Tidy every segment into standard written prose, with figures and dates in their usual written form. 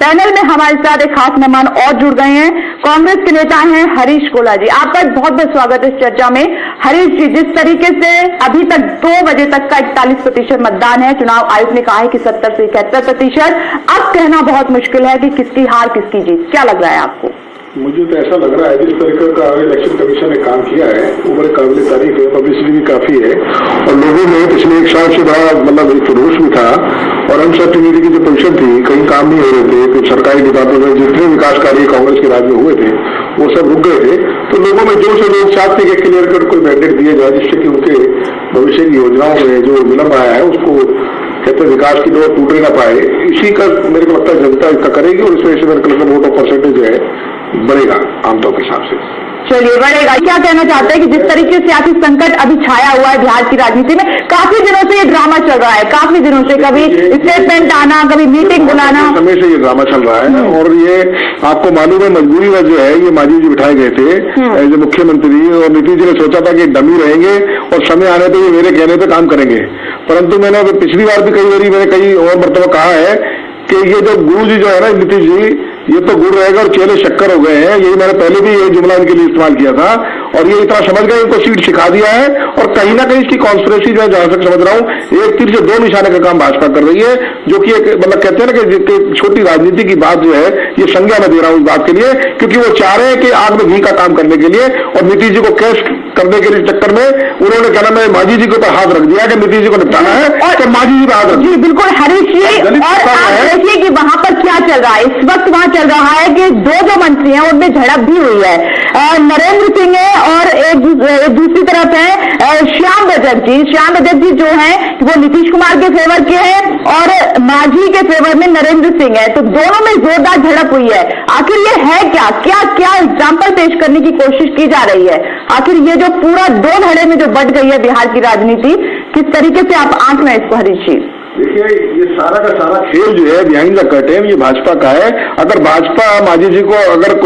Panel में हमारे साथ एक खास मेहमान और जुड़ गए हैं। कांग्रेस के नेता हैं हरीश कोला जी। आपका बहुत बहुत स्वागत है इस चर्चा में। हरीश जी, जिस तरीके से अभी तक 2 बजे तक का 41% मतदान है, चुनाव आयोग ने कहा है कि 70 से 71%, अब कहना बहुत मुश्किल है कि किसकी हार किसकी जीत, क्या लग रहा है आपको? मुझे तो ऐसा लग रहा है जिस तरीके का इलेक्शन कमीशन ने काम किया है वो बड़े काबिल तारीफ है, पब्लिसिटी भी काफी है और लोगों में पिछले 1 साल से बड़ा मतलब एक जोश भी था और अनसर्टेनिटी की जो पोजीशन थी, कहीं काम नहीं हो रहे थे, कुछ सरकारी डिपार्टमेंट में जितने विकास कार्य कांग्रेस के राज में हुए थे वो सब रुक गए थे। तो लोगों में जोश और लोग चाहते कि क्लियर कट कोई मैंडेट दिया जाए जिससे कि उनके भविष्य की योजनाओं में जो विलंब आया है उसको कहते विकास की डोर टूटे ना पाए। इसी का मेरे को लगता है जनता इसका करेगी और इस वजह से मेरे को लगता है वोट ऑफ परसेंटेज जो है बढ़ेगा आमतौर के हिसाब से। चलिए, बढ़ेगा। क्या कहना चाहते हैं कि जिस तरीके से सियासी संकट अभी छाया हुआ है बिहार की राजनीति में, काफी दिनों से ये ड्रामा चल रहा है, काफी दिनों से कभी स्टेटमेंट आना, कभी मीटिंग बुलाना, समय से ये ड्रामा चल रहा है और ये आपको मालूम है मजबूरी में जो है ये मांझी जी बिठाए गए थे एज ए मुख्यमंत्री और नीतीश जी ने सोचा था कि डमी रहेंगे और समय आने पर ये मेरे कहने पर काम करेंगे। परंतु मैंने पिछली बार भी कई और मरतबा कहा है कि ये जो गुरु जी जो है ना नीतीश जी, ये तो गुड़ रहेगा और चेले शक्कर हो गए हैं। यही मैंने पहले भी ये जुमला इनके लिए इस्तेमाल किया था और ये इतना समझ गए, इनको सीट सिखा दिया है और कहीं ना कहीं इसकी कॉन्स्पिरेसी जो है जहां तक समझ रहा हूं एक तीर से 2 निशाने का काम भाजपा कर रही है, जो कि एक मतलब कहते हैं ना कि छोटी राजनीति की बात जो है ये संज्ञा में दे रहा हूं इस बात के लिए, क्योंकि वो चाह रहे हैं कि आग में घी का काम करने के लिए और नीतीश जी को कैश करने के लिए चक्कर में उन्होंने क्या नाम है मांझी जी के ऊपर हाथ रख दिया कि नीतीश जी को निपटाना है तो मांझी जी पे हाथ रख दिया। बिल्कुल हरीश जी, और आप देखिए कि वहां पर क्या चल रहा है इस वक्त। वहां चल रहा है कि 2 जो मंत्री हैं उनमें झड़प भी हुई है। नरेंद्र सिंह है और एक दूसरी तरफ है श्याम रजक जी। श्याम रजक जी जो है वो नीतीश कुमार के फेवर के हैं और मांझी के फेवर में नरेंद्र सिंह है, तो दोनों में जोरदार झड़प हुई है। आखिर ये है क्या क्या क्या एग्जाम्पल पेश करने की कोशिश की जा रही है? आखिर ये जो पूरा 2 धड़े में जो बट गई है बिहार की राजनीति, किस तरीके से आप आंक में इसको हरीश जी? देखिए ये सारा का सारा खेल जो है बिहाइंड द कर्टेन ये भाजपा का है। अगर भाजपा मांझी जी को अगर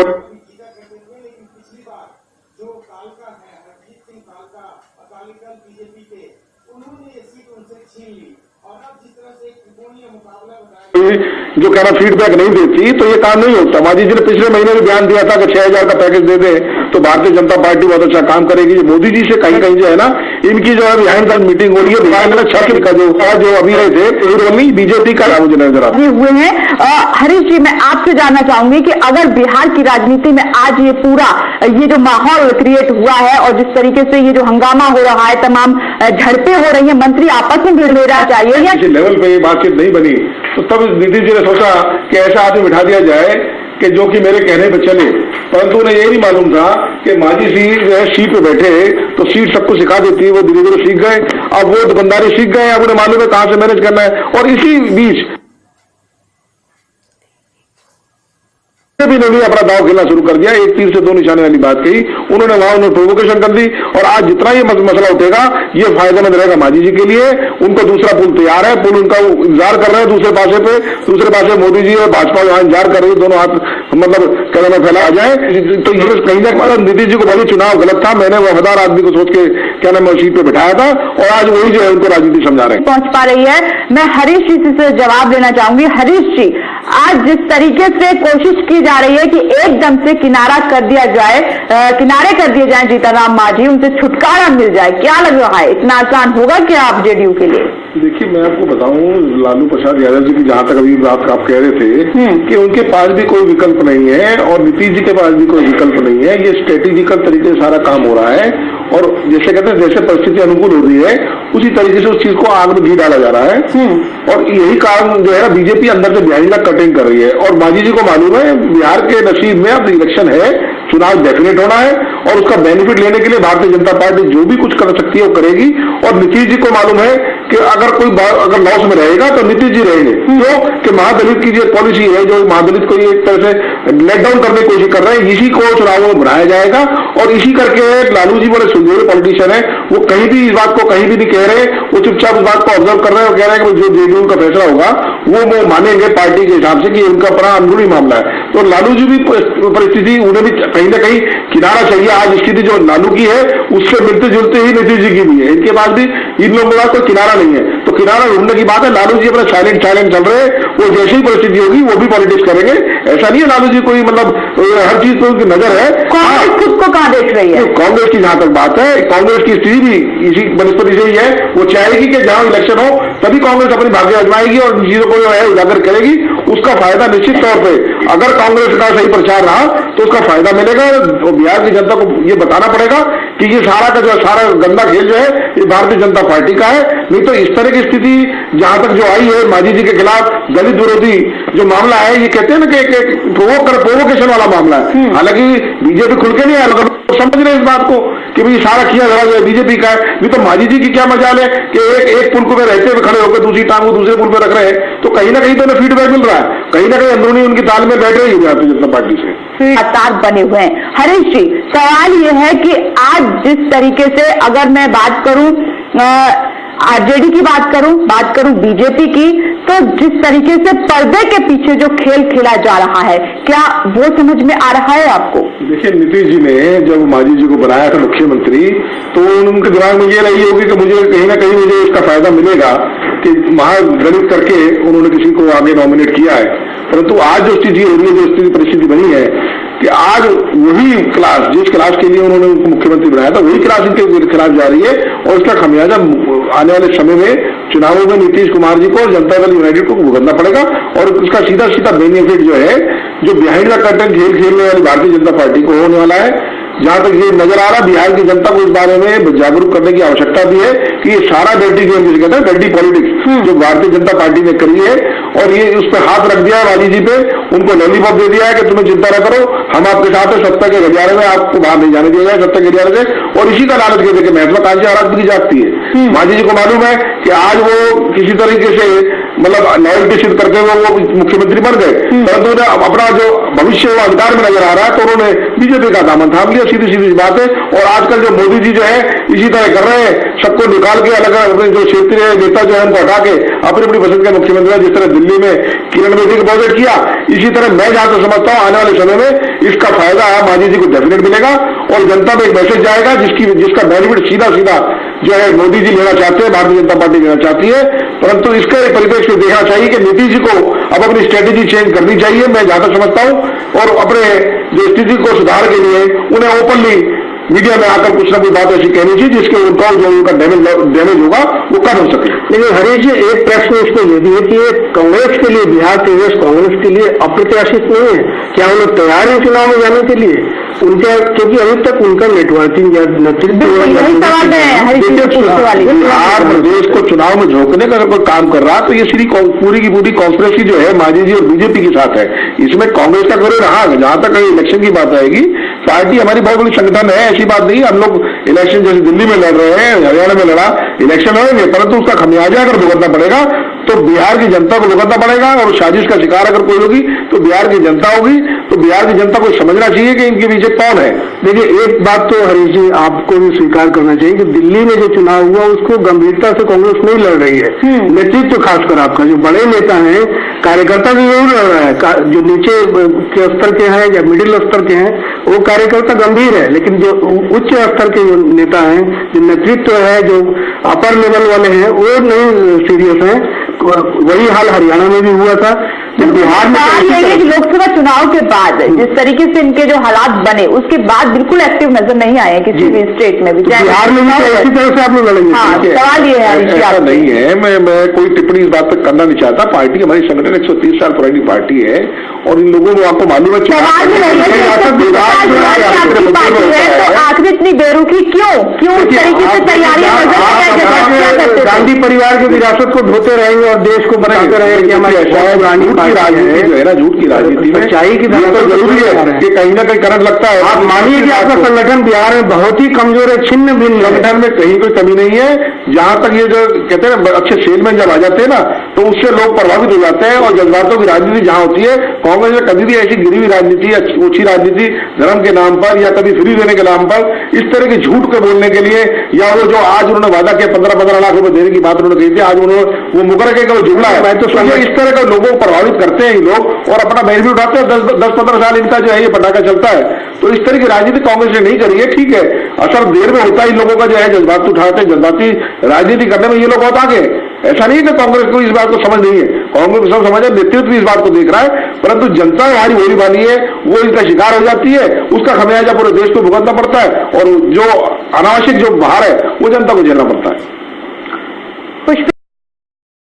जो कहना फीडबैक नहीं देती तो ये काम नहीं होता। मांझी जी ने पिछले महीने में बयान दिया था कि 6000 का पैकेज दे दे तो भारतीय जनता पार्टी बहुत अच्छा काम करेगी। मोदी जी से कहीं कहीं जो है ना इनकी जो है बिहाइंड द मीटिंग हो रही है। बिहार में 6 का जो अभी रहे थे बीजेपी का मुझे नजर आता हुए हैं। हरीश जी, मैं आपसे जानना चाहूंगी कि अगर बिहार की राजनीति में आज ये पूरा ये जो माहौल क्रिएट हुआ है और जिस तरीके से ये जो हंगामा हो रहा है, तमाम झड़पें हो रही है, मंत्री आपस में भिड़ लेना चाहिए या किसी लेवल पे ये बातचीत नहीं बनी तो तब नीतीश जी ने सोचा कि ऐसा आदमी बिठा दिया जाए कि जो कि मेरे कहने पे चले। परंतु उन्हें ये नहीं मालूम था कि मांझी जी जो है सीट पे बैठे तो सीट सबको सिखा देती है, वो धीरे धीरे सीख गए। अब वो दुकानदारी सीख गए, अब उन्हें मालूम है कहां से मैनेज करना है। और इसी बीच भी उन्होंने अपना दाव खेलना शुरू कर दिया। एक तीर से 2 निशाने वाली बात कही उन्होंने, वहां उन्होंने प्रोवोकेशन कर दी और आज जितना ये मसला उठेगा ये फायदेमंद रहेगा मांझी जी के लिए। उनको दूसरा पुल तैयार है, पुल उनका इंतजार कर रहे हैं दूसरे पासे पे। दूसरे पासे मोदी जी और भाजपा वहां इंतजार कर रही है, दोनों हाथ मतलब कहना में फैला आ जाए। तो ये कहीं ना कहीं नीतीश जी को भले चुनाव गलत था, मैंने वफादार आदमी को सोच के क्या नाम सीट पे बिठाया था और आज वही जो है उनको राजनीति समझा रहे हैं पहुंच पा रही है। मैं हरीश जी से जवाब लेना चाहूंगी। हरीश जी, आज जिस तरीके से कोशिश की जा रही है कि एकदम से किनारा कर दिया जाए, किनारे कर दिए जाए जीतनराम मांझी, उनसे छुटकारा मिल जाए, क्या लग रहा है इतना आसान होगा क्या आप जेडीयू के लिए? देखिए मैं आपको बताऊं, लालू प्रसाद यादव जी की जहां तक अभी बात आप कह रहे थे कि उनके पास भी कोई विकल्प नहीं है और नीतीश जी के पास भी कोई विकल्प नहीं है। ये स्ट्रेटेजिकल तरीके से सारा काम हो रहा है और जैसे कहते हैं जैसे परिस्थिति अनुकूल हो रही है उसी तरीके से उस चीज को आग में घी डाला जा रहा है। और यही कारण जो है ना बीजेपी अंदर से बिहाइंड द कर्टेन कर रही है और मांझी जी को मालूम है बिहार के नसीब में अब इलेक्शन है, चुनाव डेफिनेट होना है और उसका बेनिफिट लेने के लिए भारतीय जनता पार्टी जो भी कुछ कर सकती है वो करेगी। और नीतीश जी को मालूम है कि अगर लॉस में रहेगा तो नीतीश जी रहेंगे, क्यों कि महादलित की जो पॉलिसी है, जो महादलित को ये एक तरह से लेट डाउन करने की कोशिश कर रहे हैं, इसी को चुनावों में बनाया जाएगा। और इसी करके लालू जी बड़े सुलझे पॉलिटिशियन है, वो कहीं भी इस बात को कहीं भी नहीं कह रहे, वो चुपचाप इस बात को ऑब्जर्व कर रहे हैं और कह रहे हैं कि जो जेडीयू का फैसला होगा वो मानेंगे पार्टी के हिसाब से कि उनका अपना अंदरूनी मामला है। तो लालू जी भी परिस्थिति उन्हें भी कहीं ना कहीं किनारा चाहिए। आज स्थिति जो लालू की है उससे मिलते जुलते ही नीतीश जी की भी है, इनके पास भी इन लोगों का कोई किनारा नहीं है। तो किनारा ढूंढने की बात है। लालू जी अपना साइलेंट चल रहे हैं, वो जैसी ही परिस्थिति होगी वो भी पॉलिटिक्स करेंगे। ऐसा नहीं है लालू जी कोई मतलब हर चीज पर उनकी नजर है। कांग्रेस खुद को कहां देख रही है? कांग्रेस की जहां तक बात है, कांग्रेस की स्थिति भी इसी बनस्पति से ही है। वो चाहेगी कि जहां इलेक्शन हो तभी कांग्रेस अपनी भाग्य आजमाएगी और चीजों को जो है उजागर करेगी। उसका फायदा निश्चित तौर पर अगर कांग्रेस का सही प्रचार रहा तो उसका फायदा मिलेगा। और बिहार की जनता को ये बताना पड़ेगा कि ये सारा का जो सारा गंदा खेल जो है ये भारतीय जनता पार्टी का है। नहीं तो इस तरह की स्थिति जहां तक जो आई है मांझी जी के खिलाफ दलित विरोधी जो मामला है, ये कहते हैं ना कि प्रोवोकेशन वाला मामला है। हालांकि बीजेपी खुल के नहीं आया, समझ रहे इस बात को कि भाई सारा किया जा बीजेपी का है। नहीं तो मांझी जी की क्या मजाल है कि एक पुल पे रहते हुए खड़े होकर दूसरी टांग दूसरे पुल पे रख रहे हैं। तो कहीं ना कहीं तो उन्हें फीडबैक मिल रहा है, कहीं ना कहीं अंदरूनी उनकी ताल में बैठ रही है भारतीय जनता पार्टी से लगातार बने हुए हैं। हरीश जी, सवाल ये है कि आज जिस तरीके से अगर मैं बात करूं आरजेडी की बात करूं बीजेपी की, तो जिस तरीके से पर्दे के पीछे जो खेल खेला जा रहा है, क्या वो समझ में आ रहा है आपको? देखिए, नीतीश जी ने जब मांझी जी को बनाया था मुख्यमंत्री तो उनके दिमाग में ये रही होगी कि मुझे कहीं ना कहीं मुझे इसका फायदा मिलेगा कि महागणित करके उन्होंने किसी को आगे नॉमिनेट किया है। परंतु आज जो स्थिति हो रही है, जो स्थिति परिस्थिति बनी है कि आज वही क्लास जिस क्लास के लिए उन्होंने उनको मुख्यमंत्री बनाया था वही क्लास इनके खिलाफ जा रही है और इसका खमियाजा आने वाले समय में चुनावों में नीतीश कुमार जी को और जनता दल यूनाइटेड को भुगतना पड़ेगा। और इसका सीधा सीधा बेनिफिट जो है जो बिहाइंड द कर्टन खेल खेलने वाली भारतीय जनता पार्टी को होने वाला है। जहां तक ये नजर आ रहा, बिहार की जनता को इस बारे में जागरूक करने की आवश्यकता भी है कि ये सारा डर्टी गेम जिसे कहते हैं डर्टी पॉलिटिक्स जो भारतीय जनता पार्टी ने करी है और ये उस पर हाथ रख दिया है मांझी जी पे, उनको लॉलीपॉप दे दिया है कि तुम्हें चिंता न करो, हम आपके साथ है, सत्ता के गलियारे में आपको बाहर नहीं जाने दिया जाए सत्ता के गलियारे से। और इसी का लालच कहते कि महत्वाकांक्षी आराधना की जाती है। मांझी जी को मालूम है कि आज वो किसी तरीके से मतलब लॉयल्टी सिद्ध करके वो मुख्यमंत्री बन गए, परंतु उन्हें अपना जो भविष्य वो अधिकार में नजर आ रहा है तो उन्होंने बीजेपी का दामन थाम लिया। सीधी सीधी बात है। और आजकल जो मोदी जी जो है इसी तरह कर रहे हैं, सबको निकाल के अलग अलग जो क्षेत्रीय नेता जो है उनको हटा के अपनी अपनी पसंद के मुख्यमंत्री जिस तरह दिल्ली में किरण बेदी को प्रोजेक्ट किया, इसी तरह मैं जहां तक समझता हूं आने वाले समय में इसका फायदा मांझी जी को डेफिनेट मिलेगा और जनता में एक मैसेज जाएगा जिसका बेनिफिट सीधा सीधा जो है मोदी जी लेना चाहते हैं, भारतीय जनता पार्टी लेना चाहती है। परंतु इसका एक परिप्रेक्ष्य देखना चाहिए कि नीतीश जी को अब अपनी स्ट्रेटेजी चेंज करनी चाहिए, मैं जहां तक समझता हूं। और अपने जो स्थिति को सुधार के लिए उन्हें ओपनली मीडिया में आकर कुछ ना कुछ बात ऐसी कहनी चाहिए जिसके उनका जो उनका डैमेज होगा वो कम हो सके। लेकिन हरीश जी, एक प्रश्न इसको ये भी है कि ये कांग्रेस के लिए, बिहार प्रदेश कांग्रेस के लिए अप्रत्याशित नहीं है? क्या वो लोग तैयार है चुनाव में जाने के लिए? उनके क्योंकि अभी तक उनका नेटवर्किंग या नेतृत्व बिहार प्रदेश को चुनाव में झोंकने का अगर कोई काम कर रहा तो ये पूरी की पूरी कांग्रेस जो है मांझी जी और बीजेपी के साथ है। इसमें कांग्रेस का करो रहा, जहां तक इलेक्शन की बात आएगी, पार्टी हमारी बहुत बड़ी संगठन है, ऐसी बात नहीं। हम लोग इलेक्शन जैसे दिल्ली में लड़ रहे हैं, हरियाणा में लड़ा, इलेक्शन लड़ेंगे, परंतु उसका खमियाजा अगर भुगतना पड़ेगा तो बिहार की जनता को भुगतना पड़ेगा। और साजिश का शिकार अगर कोई होगी तो बिहार की जनता होगी। तो बिहार की जनता को समझना चाहिए कि इनके पीछे कौन है। देखिए, एक बात तो हरीश जी आपको भी स्वीकार करना चाहिए कि दिल्ली में जो चुनाव हुआ उसको गंभीरता से कांग्रेस नहीं लड़ रही है। नेतृत्व खासकर आपका जो बड़े नेता हैं, कार्यकर्ता भी जरूर लड़ रहा है, जो नीचे के स्तर के हैं या मिडिल स्तर के हैं वो कार्यकर्ता गंभीर है, लेकिन जो उच्च स्तर के जो नेता हैं, जो नेतृत्व है, जो अपर लेवल वाले हैं, वो नहीं सीरियस हैं। वही हाल हरियाणा में भी हुआ था। बिहार में लोकसभा चुनाव के बाद जिस तरीके से इनके जो हालात बने उसके बाद बिल्कुल एक्टिव नजर नहीं आए किसी भी स्टेट में भी। बिहार में भी इसी तरह से आप लोग लड़ेंगे? सवाल ये है, ऐसा नहीं है। मैं कोई टिप्पणी इस बात पर करना नहीं चाहता। पार्टी हमारी संगठन 130 साल पुरानी पार्टी है और इन लोगों को आपको मालूम है आखिर इतनी बेरुखी क्यों इस तरीके से तैयारियां गांधी परिवार की विरासत को धोते रहेंगे और देश को बनाते रहेंगे कि हमारी राजनीति जो है ना, झूठ की राजनीति में सच्चाई की तो जरूरी है कि कहीं ना कहीं करंट लगता है। आप मानिए कि आपका संगठन बिहार में बहुत ही कमजोर है, छिन्न भिन्न। संगठन में कहीं कोई कमी नहीं है। जहां तक ये जो कहते हैं अच्छे सेलमैन जब आ जाते हैं ना तो उससे लोग प्रभावित हो जाते हैं। और जज्बातों की राजनीति जहां होती है, कांग्रेस में कभी भी ऐसी गिरी हुई राजनीति, ओछी राजनीति धर्म के नाम पर या कभी फ्री देने के नाम पर इस तरह के झूठ को बोलने के लिए, या वो जो आज उन्होंने वादा किया 15-15 लाख रुपए देने की बात उन्होंने कही थी, आज उन्होंने वो मुकर के जुमला है। मैं तो इस तरह के लोगों को प्रभावित करते हैं लोग और अपना बेनिफिट उठाते हैं। 10-15 साल इनका जो है ये पटाखा चलता है। तो इस तरह की राजनीति कांग्रेस ने नहीं करी है। ठीक है, असर देर में होता है। इन लोगों का जो है जज्बात उठाते, जज्बाती राजनीति करने में ये लोग बहुत आगे। ऐसा नहीं है कि कांग्रेस को इस बात को समझ नहीं है, कांग्रेस को सब समझ है, नेतृत्व भी इस बात को देख रहा है, परंतु जनता हमारी भोली भाली है, वो इनका शिकार हो जाती है, उसका खमियाजा पूरे देश को भुगतना पड़ता है और जो अनावश्यक जो बाहर है वो जनता को झेलना पड़ता है।